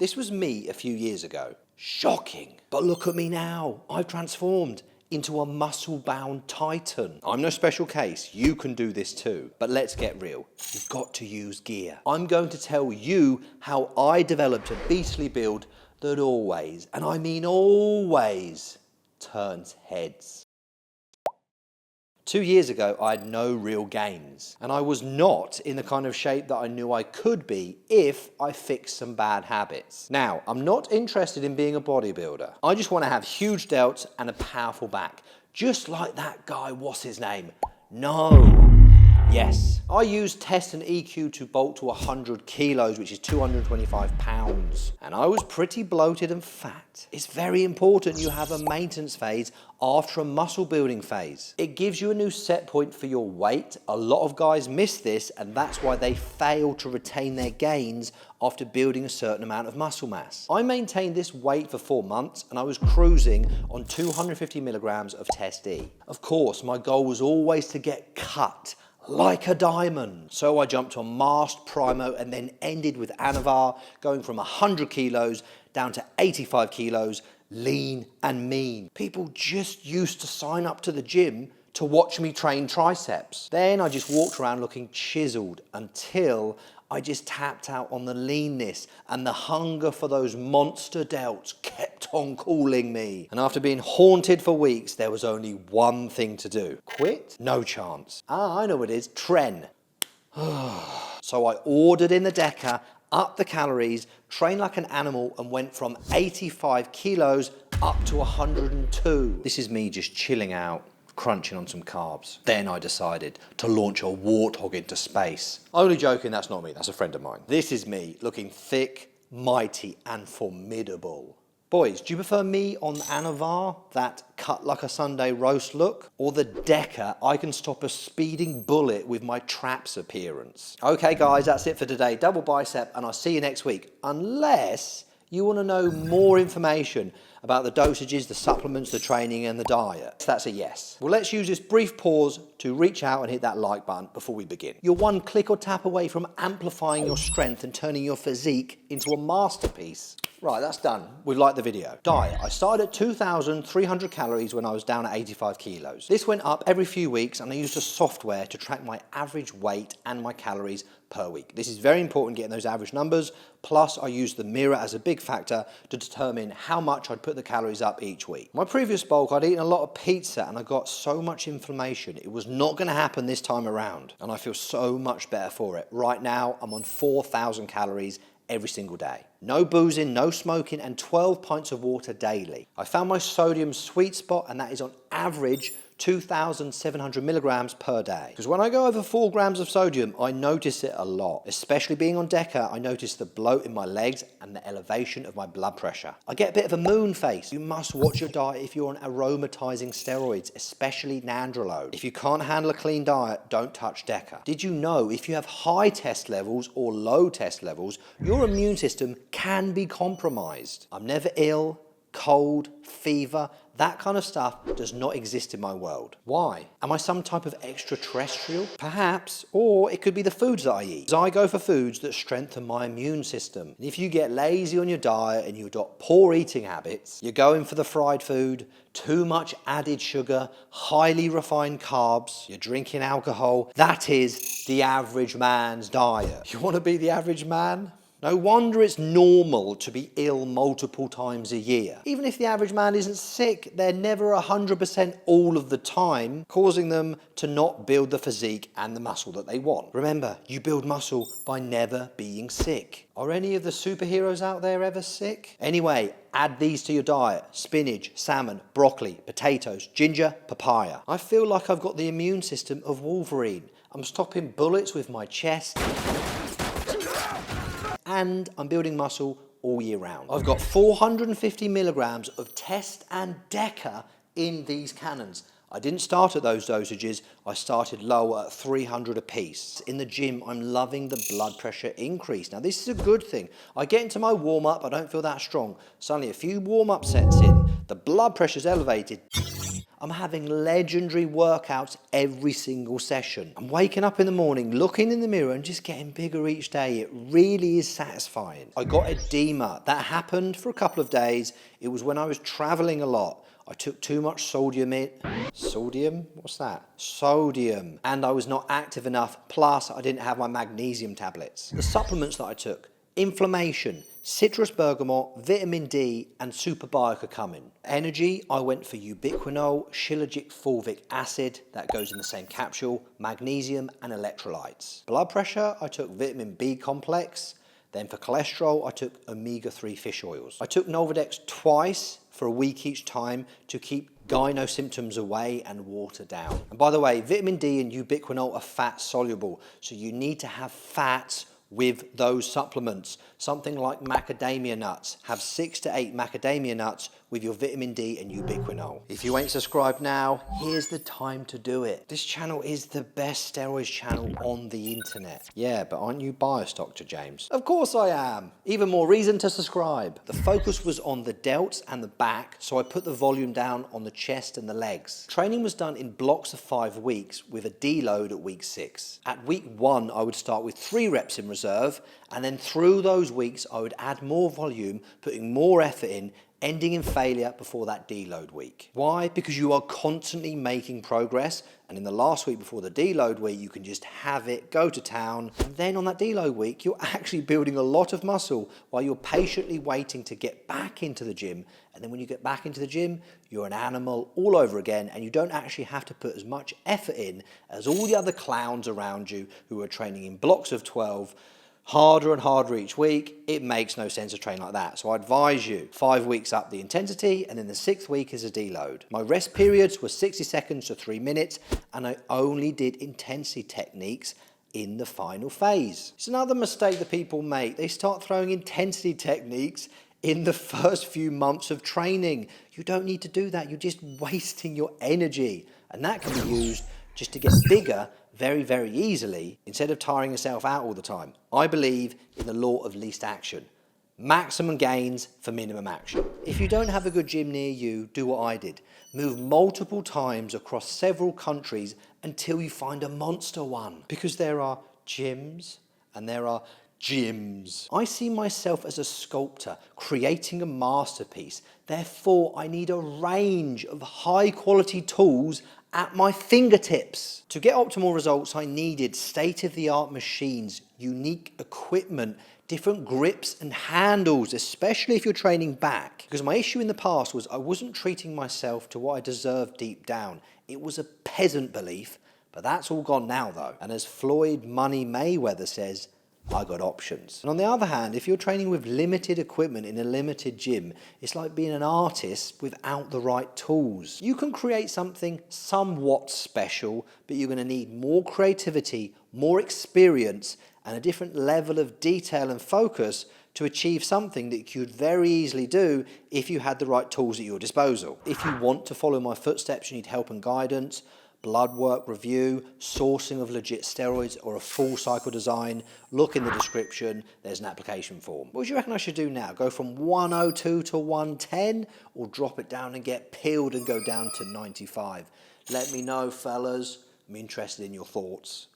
This was me a few years ago. Shocking. But look at me now. I've transformed into a muscle-bound titan. I'm no special case. You can do this too. But let's get real. You've got to use gear. I'm going to tell you how I developed a beastly build that always, and I mean always, turns heads. 2 years ago, I had no real gains, and I was not in the kind of shape that I knew I could be if I fixed some bad habits. Now, I'm not interested in being a bodybuilder. I just want to have huge delts and a powerful back, just like that guy, what's his name? No. Yes, I used Test and EQ to bulk to 100 kilos, which is 225 pounds. And I was pretty bloated and fat. It's very important you have a maintenance phase after a muscle building phase. It gives you a new set point for your weight. A lot of guys miss this, and that's why they fail to retain their gains after building a certain amount of muscle mass. I maintained this weight for 4 months, and I was cruising on 250 milligrams of Test E. Of course, my goal was always to get cut like a diamond. So I jumped on Mast, Primo, and then ended with Anavar, going from 100 kilos down to 85 kilos, lean and mean. People just used to sign up to the gym to watch me train triceps. Then I just walked around looking chiseled until I just tapped out on the leanness, and the hunger for those monster delts kept on calling me. And after being haunted for weeks, there was only one thing to do. Quit? No chance. I know what it is. Tren. So I ordered in the Deca, upped the calories, trained like an animal, and went from 85 kilos up to 102. This is me just chilling out, crunching on some carbs. Then I decided to launch a warthog into space. Only joking, that's not me, that's a friend of mine. This is me, looking thick, mighty, and formidable. Boys, do you prefer me on Anavar, that cut like a Sunday roast look? Or the Deca, I can stop a speeding bullet with my traps appearance? Okay guys, that's it for today. Double bicep, and I'll see you next week. Unless you want to know more information about the dosages, the supplements, the training, and the diet. That's a yes. Well, let's use this brief pause to reach out and hit that like button before we begin. You're one click or tap away from amplifying your strength and turning your physique into a masterpiece. Right, that's done. We've liked the video. Diet. I started at 2,300 calories when I was down at 85 kilos. This went up every few weeks, and I used a software to track my average weight and my calories per week. This is very important, getting those average numbers. Plus, I used the mirror as a big factor to determine how much I'd put the calories up each week. My previous bulk, I'd eaten a lot of pizza, and I got so much inflammation. It was not going to happen this time around, and I feel so much better for it. Right now, I'm on 4,000 calories every single day. No boozing, no smoking, and 12 pints of water daily. I found my sodium sweet spot, and that is on average 2,700 milligrams per day. Because when I go over 4 grams of sodium, I notice it a lot. Especially being on Deca, I notice the bloat in my legs and the elevation of my blood pressure. I get a bit of a moon face. You must watch your diet if you're on aromatizing steroids, especially nandrolone. If you can't handle a clean diet, don't touch Deca. Did you know if you have high test levels or low test levels, your immune system can be compromised? I'm never ill, cold, fever, that kind of stuff does not exist in my world. Why? Am I some type of extraterrestrial? Perhaps, or it could be the foods that I eat. I go for foods that strengthen my immune system. And if you get lazy on your diet and you adopt poor eating habits, you're going for the fried food, too much added sugar, highly refined carbs, you're drinking alcohol, that is the average man's diet. You want to be the average man? No wonder it's normal to be ill multiple times a year. Even if the average man isn't sick, they're never 100% all of the time, causing them to not build the physique and the muscle that they want. Remember, you build muscle by never being sick. Are any of the superheroes out there ever sick? Anyway, add these to your diet: spinach, salmon, broccoli, potatoes, ginger, papaya. I feel like I've got the immune system of Wolverine. I'm stopping bullets with my chest, and I'm building muscle all year round. I've got 450 milligrams of Test and Deca in these cannons. I didn't start at those dosages, I started lower at 300 a piece. In the gym, I'm loving the blood pressure increase. Now this is a good thing. I get into my warm-up, I don't feel that strong. Suddenly a few warm-up sets in, the blood pressure's elevated. I'm having legendary workouts every single session. I'm waking up in the morning, looking in the mirror and just getting bigger each day. It really is satisfying. I got edema. That happened for a couple of days. It was when I was traveling a lot. I took too much sodium? What's that? Sodium. And I was not active enough. Plus, I didn't have my magnesium tablets. The supplements that I took: inflammation, citrus bergamot, vitamin D, and super biocurcumin. Energy, I went for ubiquinol, shilajit fulvic acid, that goes in the same capsule, magnesium, and electrolytes. Blood pressure, I took vitamin B complex. Then for cholesterol, I took omega-3 fish oils. I took Nolvadex twice for a week each time to keep gyno symptoms away and water down. And by the way, vitamin D and ubiquinol are fat soluble, so you need to have fats with those supplements. Something like macadamia nuts. Have 6 to 8 macadamia nuts with your vitamin D and ubiquinol. If you ain't subscribed now, here's the time to do it. This channel is the best steroids channel on the internet. Yeah, but aren't you biased, Dr. James? Of course I am. Even more reason to subscribe. The focus was on the delts and the back, so I put the volume down on the chest and the legs. Training was done in blocks of 5 weeks with a deload at week 6. At week 1, I would start with 3 reps in reserve, and then through those weeks, I would add more volume, putting more effort in, ending in failure before that deload week. Why? Because you are constantly making progress, and in the last week before the deload week, you can just have it, go to town, and then on that deload week, you're actually building a lot of muscle while you're patiently waiting to get back into the gym. And then when you get back into the gym, you're an animal all over again, and you don't actually have to put as much effort in as all the other clowns around you who are training in blocks of 12, harder and harder each week. It makes no sense to train like that. So I advise you, 5 weeks up the intensity, and then the 6th week is a deload. My rest periods were 60 seconds to 3 minutes, and I only did intensity techniques in the final phase. It's another mistake that people make. They start throwing intensity techniques in the first few months of training. You don't need to do that. You're just wasting your energy. And that can be used just to get bigger very, very easily instead of tiring yourself out all the time. I believe in the law of least action. Maximum gains for minimum action. If you don't have a good gym near you, do what I did. Move multiple times across several countries until you find a monster one. Because there are gyms and there are gyms. I see myself as a sculptor creating a masterpiece. Therefore, I need a range of high quality tools at my fingertips. To get optimal results, I needed state-of-the-art machines, unique equipment, different grips and handles, especially if you're training back. Because my issue in the past was I wasn't treating myself to what I deserved deep down. It was a peasant belief, but that's all gone now though. And as Floyd Money Mayweather says, I got options. And on the other hand, if you're training with limited equipment in a limited gym, it's like being an artist without the right tools. You can create something somewhat special, but you're going to need more creativity, more experience, and a different level of detail and focus to achieve something that you could very easily do if you had the right tools at your disposal. If you want to follow my footsteps, you need help and guidance, blood work review, sourcing of legit steroids, or a full cycle design, look in the description, there's an application form. What do you reckon I should do now? Go from 102 to 110, or drop it down and get peeled and go down to 95? Let me know, fellas. I'm interested in your thoughts.